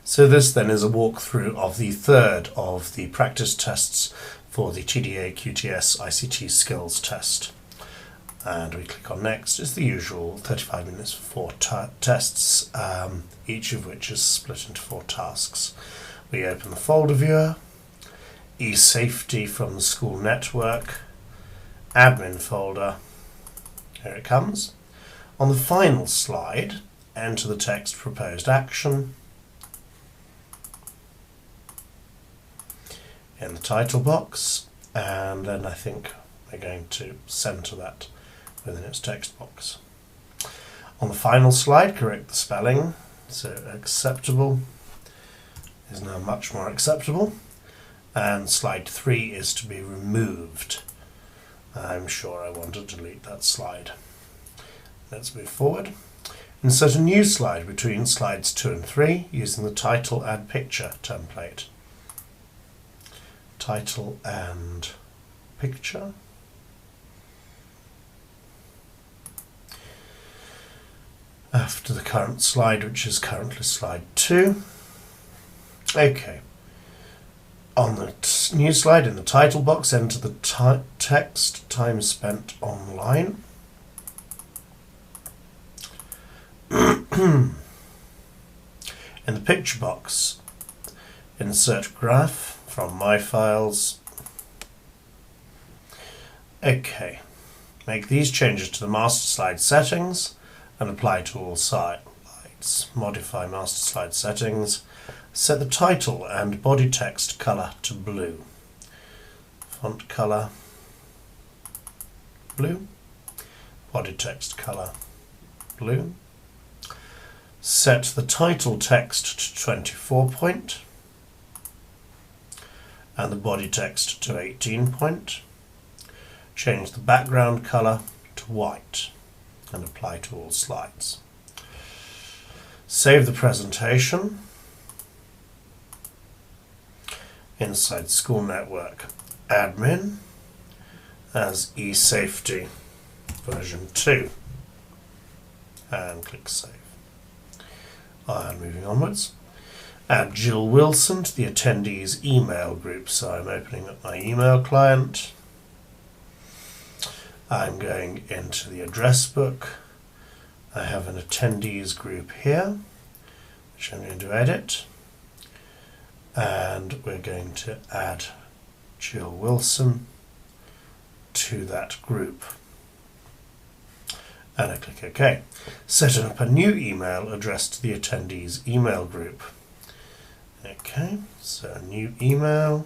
So this then is a walkthrough of the third of the practice tests for the TDA QTS ICT skills test. And we click on next. It's the usual 35 minutes for 4 tests, each of which is split into 4 tasks. We open the folder viewer, eSafety from the school network, admin folder, here it comes. On the final slide, enter the text proposed action in the title box, and then I think we're going to centre that within its text box. On the final slide, correct the spelling, so acceptable is now much more acceptable, and slide 3 is to be removed. I'm sure I want to delete that slide. Let's move forward. Insert a new slide between slides 2 and 3 using the title and picture template. Title and picture. After the current slide, which is currently slide 2. Okay. On the new slide in the title box, enter the text time spent online. In the picture box, insert graph from My Files. Okay, make these changes to the master slide settings and apply to all slides. Modify master slide settings. Set the title and body text colour to blue. Font colour blue. Body text colour blue. Set the title text to 24 point and the body text to 18 point. Change the background colour to white and apply to all slides. Save the presentation. Inside School Network Admin as eSafety version 2 and click Save. And moving onwards, add Jill Wilson to the attendees email group. So I'm opening up my email client. I'm going into the address book. I have an attendees group here, which I'm going to edit. And we're going to add Jill Wilson to that group. And I click OK. Setting up a new email addressed to the attendees email group. Okay, so a new email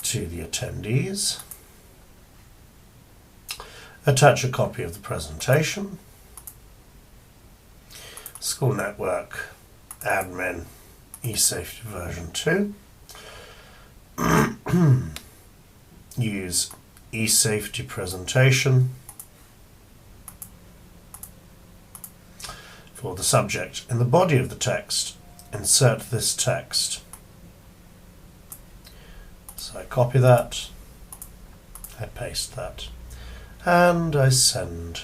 to the attendees. Attach a copy of the presentation. School Network Admin eSafety version 2. Use eSafety presentation for the subject. In the body of the text, insert this text. So I copy that, I paste that, and I send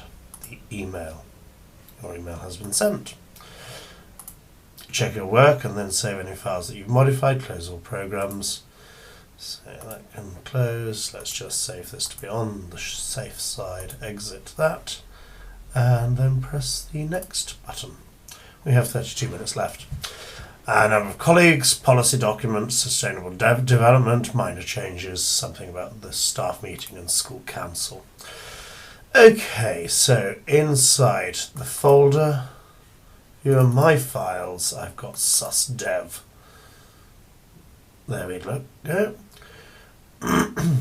the email. Your email has been sent. Check your work and then save any files that you've modified. Close all programs. So that can close. Let's just save this to be on the safe side. Exit that and then press the next button. We have 32 minutes left. A number of colleagues, policy documents, sustainable development, minor changes, something about the staff meeting and school council. Okay, so inside the folder, here are my files. I've got susdev. There we go.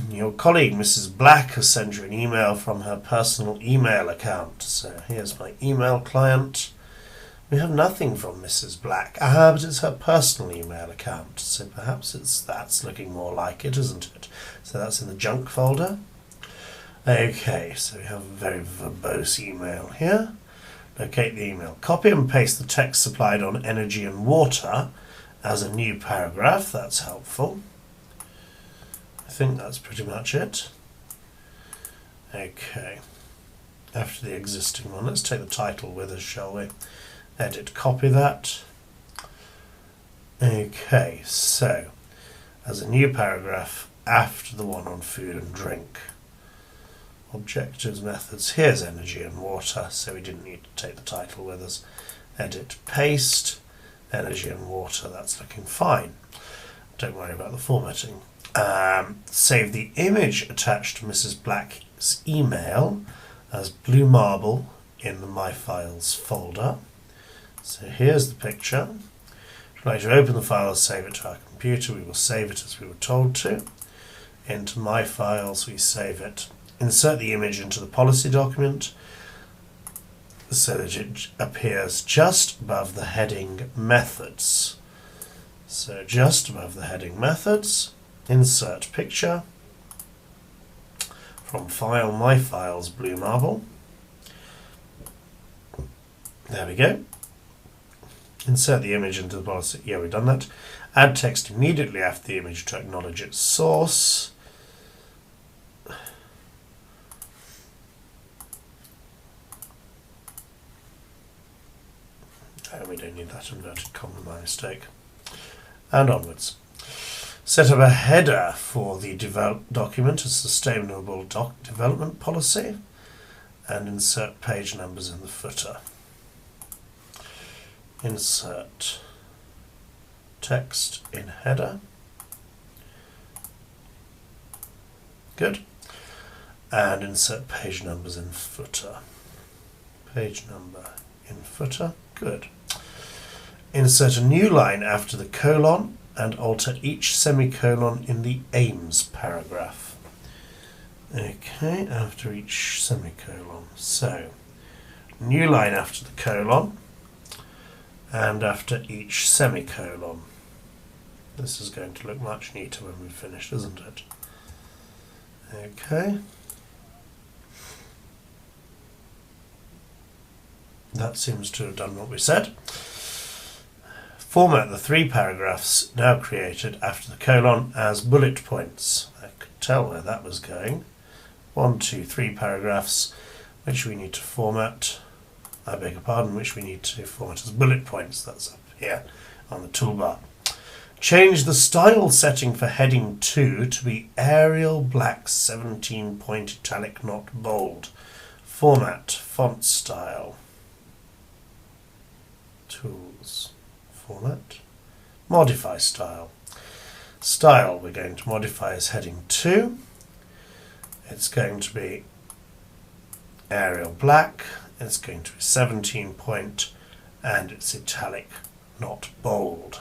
Your colleague, Mrs. Black, has sent you an email from her personal email account. So here's my email client. We have nothing from Mrs. Black. But it's her personal email account. So perhaps that's looking more like it, isn't it? So that's in the junk folder. Okay, so we have a very verbose email here. Locate the email. Copy and paste the text supplied on energy and water as a new paragraph. That's helpful. I think that's pretty much it. Okay. After the existing one, let's take the title with us, shall we? Edit, copy that. Okay, so as a new paragraph after the one on food and drink. Objectives, methods, here's energy and water, so we didn't need to take the title with us. Edit, paste, energy and water, that's looking fine. Don't worry about the formatting. Save the image attached to Mrs. Black's email as blue marble in the My Files folder. So here's the picture. If you'd like to open the file and save it to our computer, we will save it as we were told to. Into My Files, we save it. Insert the image into the policy document so that it appears just above the heading Methods. So just above the heading Methods, insert picture from File, My Files, Blue Marble. There we go. Insert the image into the policy. Yeah, we've done that. Add text immediately after the image to acknowledge its source. We don't need that inverted comma, my mistake. And onwards. Set up a header for the document, a sustainable development policy, and insert page numbers in the footer. Insert text in header. Good. And insert page numbers in footer. Page number in footer. Good. Insert a new line after the colon and alter each semicolon in the aims paragraph. Okay, after each semicolon. So, new line after the colon and after each semicolon. This is going to look much neater when we've finished, isn't it? Okay. That seems to have done what we said. Format the 3 paragraphs now created after the colon as bullet points. I could tell where that was going. 1, 2, 3 paragraphs which we need to format. I beg your pardon, which we need to format as bullet points. That's up here on the toolbar. Change the style setting for heading 2 to be Arial Black 17 point italic not bold. Format, font style. Tools, format, modify style. Style we're going to modify as heading 2. It's going to be Arial Black. It's going to be 17 point and it's italic, not bold.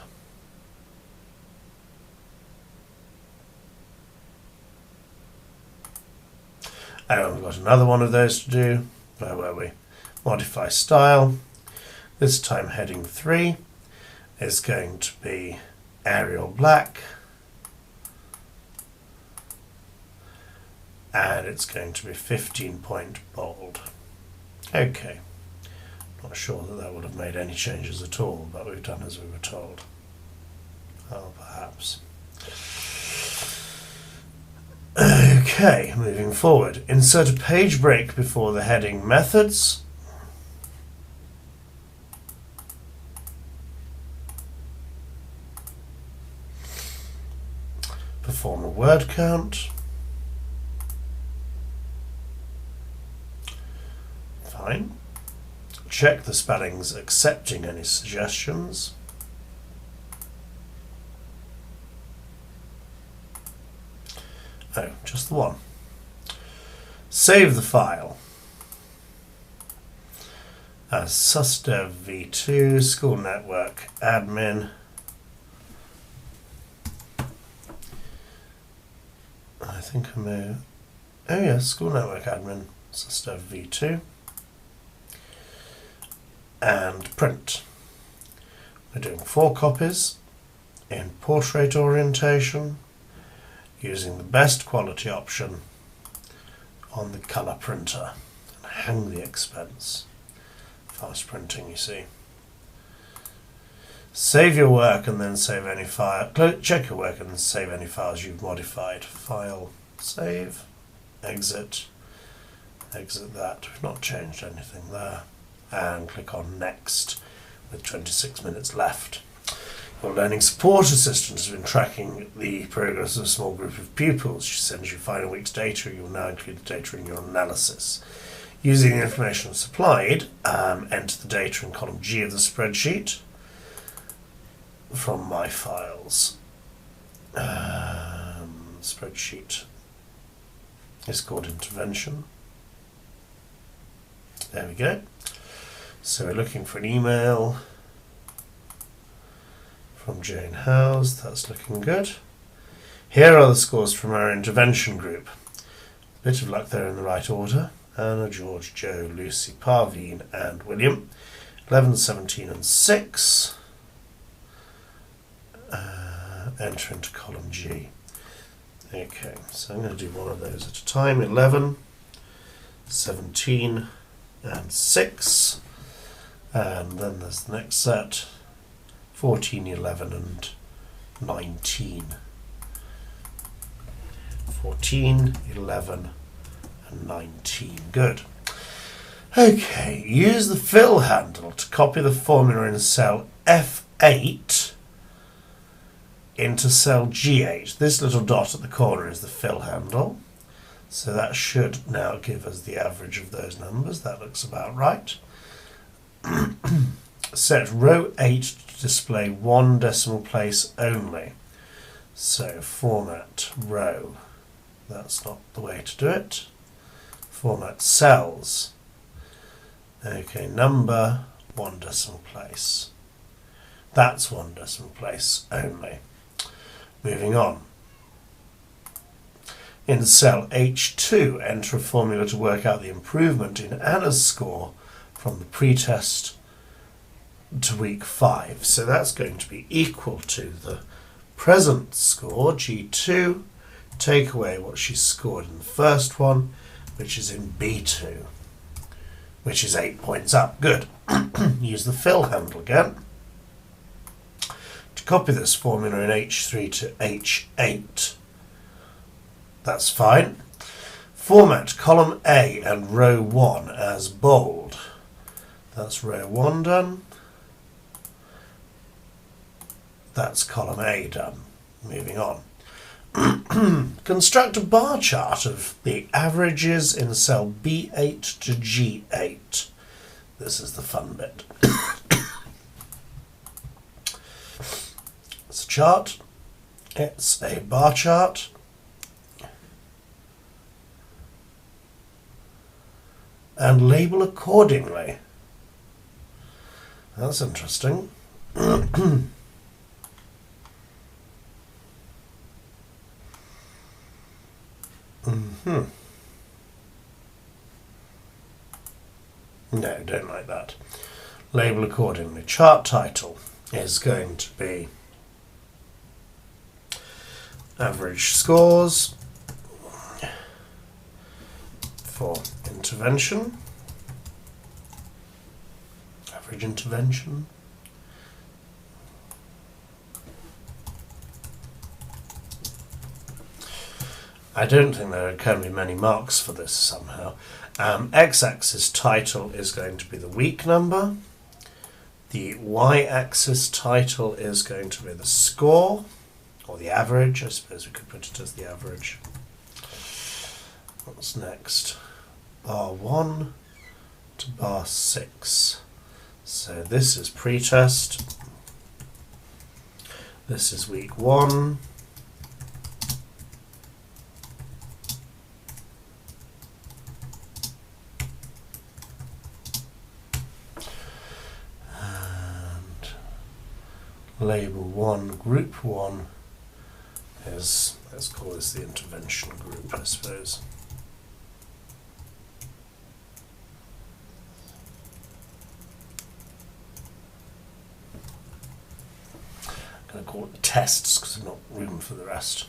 And we've got another one of those to do. Where were we? Modify style. This time heading 3 is going to be Arial Black. And it's going to be 15 point bold. Okay. Not sure that would have made any changes at all, but we've done as we were told. Oh, perhaps. Okay, moving forward. Insert a page break before the heading Methods. Perform a word count. Fine. Check the spellings, accepting any suggestions. Oh, just the one. Save the file as susdev v2 school network admin. I think I may. Oh yes, school network admin susdev v2 and print. We're doing 4 copies in portrait orientation, using the best quality option on the colour printer. And hang the expense. Fast printing, you see. Save your work and then save any file. Check your work and then save any files you've modified. File, save, exit, exit that. We've not changed anything there. And click on next with 26 minutes left. Your learning support assistant has been tracking the progress of a small group of pupils. She sends you final week's data. You will now include the data in your analysis. Using the information supplied, enter the data in column G of the spreadsheet from My Files. Spreadsheet is called Intervention. There we go. So we're looking for an email from Jane Howes. That's looking good. Here are the scores from our intervention group. Bit of luck they're in the right order. Anna, George, Joe, Lucy, Parveen and William. 11, 17 and 6. Enter into column G. Okay, so I'm going to do one of those at a time. 11, 17 and 6. And then there's the next set. 14, 11 and 19. 14, 11 and 19. Good. Okay, use the fill handle to copy the formula in cell F8 into cell G8. This little dot at the corner is the fill handle. So that should now give us the average of those numbers. That looks about right. Set row 8 to display one decimal place only. So format row. That's not the way to do it. Format cells. Okay, number, one decimal place. That's one decimal place only. Moving on. In cell H2, enter a formula to work out the improvement in Anna's score from the pretest to week 5. So that's going to be equal to the present score, G2, take away what she scored in the first one, which is in B2, which is 8 points up. Good. Use the fill handle again to copy this formula in H3 to H8. That's fine. Format column A and row 1 as bold. That's row 1 done. That's column A done. Moving on. Construct a bar chart of the averages in cell B8 to G8. This is the fun bit. It's a chart. It's a bar chart. And label accordingly. That's interesting. No, don't like that. Label accordingly. Chart title is going to be average scores for intervention. Average intervention. I don't think there can be many marks for this somehow. X-axis title is going to be the week number. The Y-axis title is going to be the score, or the average. I suppose we could put it as the average. What's next? Bar 1 to bar 6. So this is pretest. This is week 1. Label 1, group 1 is, let's call this the intervention group, I suppose. I'm going to call it the tests because there's not room for the rest.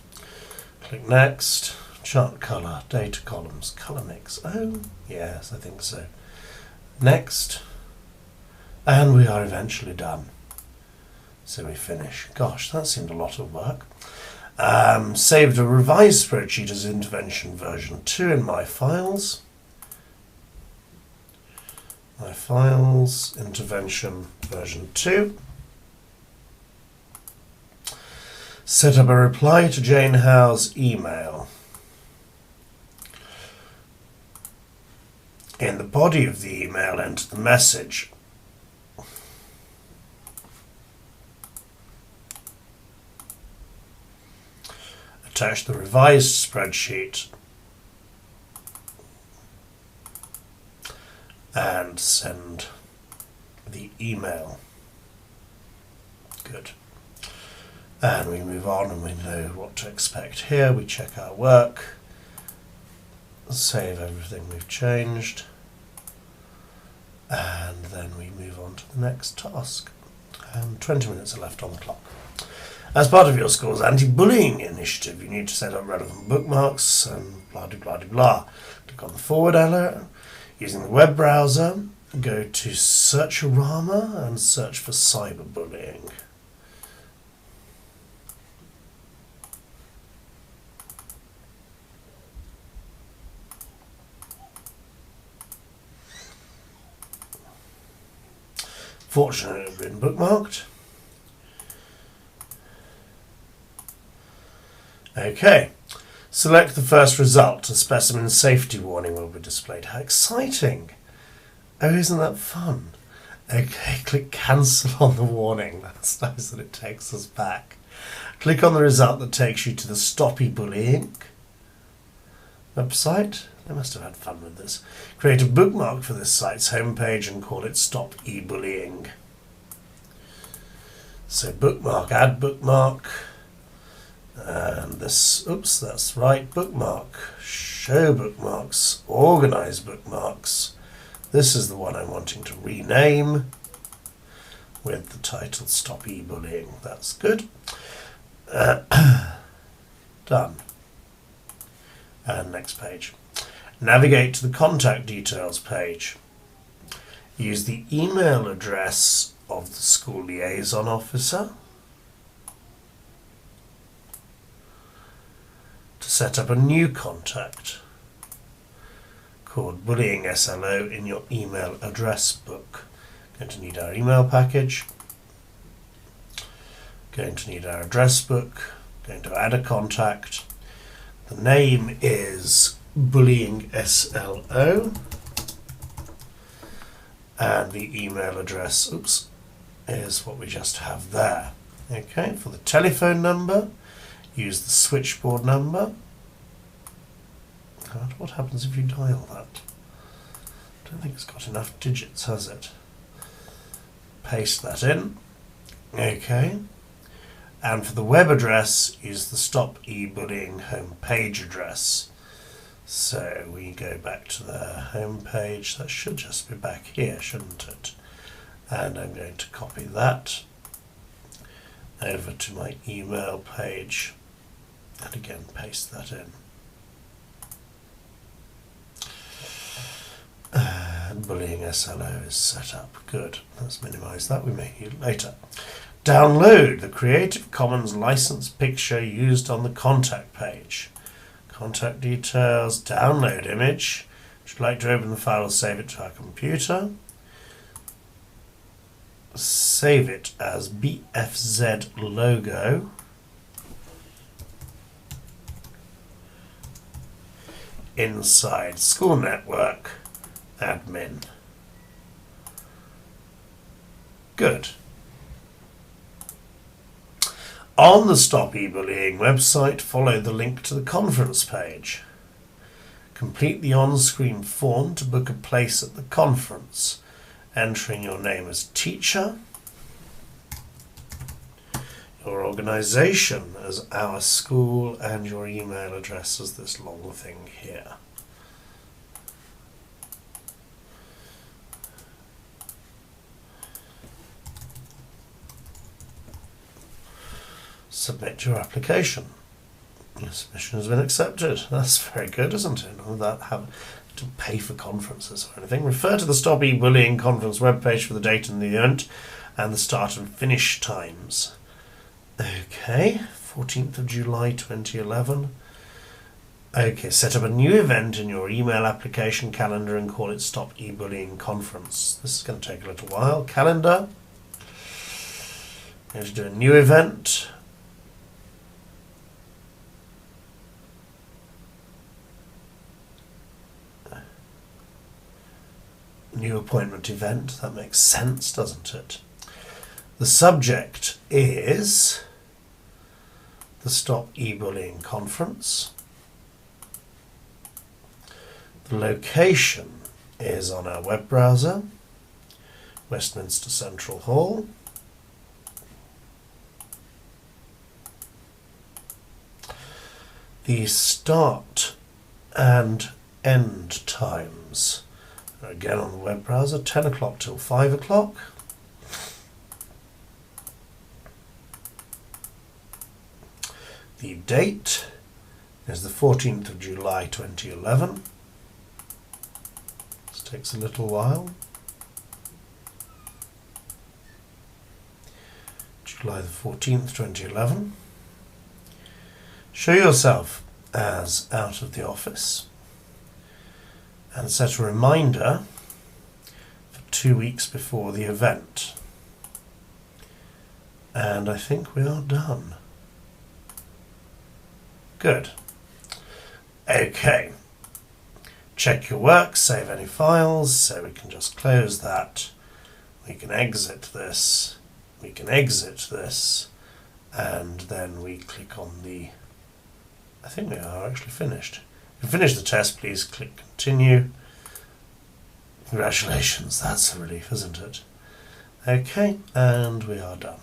Click next, chart colour, data columns, colour mix. Oh, yes, I think so. Next, and we are eventually done. So we finish. Gosh, that seemed a lot of work. Saved a revised spreadsheet as intervention version 2 in My Files. My Files, intervention version 2. Set up a reply to Jane Howe's email. In the body of the email, enter the message. Attach the revised spreadsheet and send the email. Good. And we move on and we know what to expect here. We check our work, save everything we've changed, and then we move on to the next task. And 20 minutes are left on the clock. As part of your school's anti-bullying initiative, you need to set up relevant bookmarks and blah de blah de blah. Click on the forward arrow. Using the web browser, go to Searchorama and search for cyberbullying. Fortunately, it's been bookmarked. Okay, select the first result. A specimen safety warning will be displayed. How exciting! Oh, isn't that fun? Okay, click cancel on the warning. That's nice that it takes us back. Click on the result that takes you to the Stop eBullying website. They must have had fun with this. Create a bookmark for this site's homepage and call it Stop eBullying. So bookmark, add bookmark. And this, oops, that's right, bookmark, show bookmarks, organize bookmarks. This is the one I'm wanting to rename with the title Stop eBullying. That's good. Done. And next page. Navigate to the contact details page. Use the email address of the school liaison officer to set up a new contact called Bullying SLO in your email address book. Going to need our email package, going to need our address book, going to add a contact. The name is Bullying SLO and the email address, oops, is what we just have there. Okay, for the telephone number, use the switchboard number. What happens if you dial that? I don't think it's got enough digits, has it? Paste that in. Okay. And for the web address, use the Stop eBullying home page address. So we go back to the home page. That should just be back here, shouldn't it? And I'm going to copy that over to my email page and again paste that in. And Bullying SLO is set up. Good. Let's minimize that. We may use it later. Download the Creative Commons license picture used on the contact page. Contact details, download image. If you'd like to open the file or save it to our computer, save it as BFZ logo. Inside School Network Admin. Good. On the Stop eBullying website, follow the link to the conference page. Complete the on-screen form to book a place at the conference, entering your name as teacher, your organisation as our school, and your email address as this long thing here. Submit your application. Your submission has been accepted. That's very good, isn't it? Without having to pay for conferences or anything. Refer to the Stop eBullying conference webpage for the date and the event and the start and finish times. Okay, 14th of July 2011. Okay, set up a new event in your email application calendar and call it Stop eBullying Conference. This is going to take a little while. Calendar. Going to do a new event. appointment event. That makes sense, doesn't it? The subject is the Stop E-Bullying Conference. The location is on our web browser, Westminster Central Hall. The start and end times are again on the web browser, 10 o'clock till 5 o'clock. The date is the 14th of July 2011. This takes a little while. July the 14th, 2011. Show yourself as out of the office and set a reminder for 2 weeks before the event. And I think we are done. Good. Okay. Check your work, save any files, so we can just close that. We can exit this. We can exit this. And then we click on the... I think we are actually finished. If you finish the test, please click continue. Congratulations, that's a relief, isn't it? Okay, and we are done.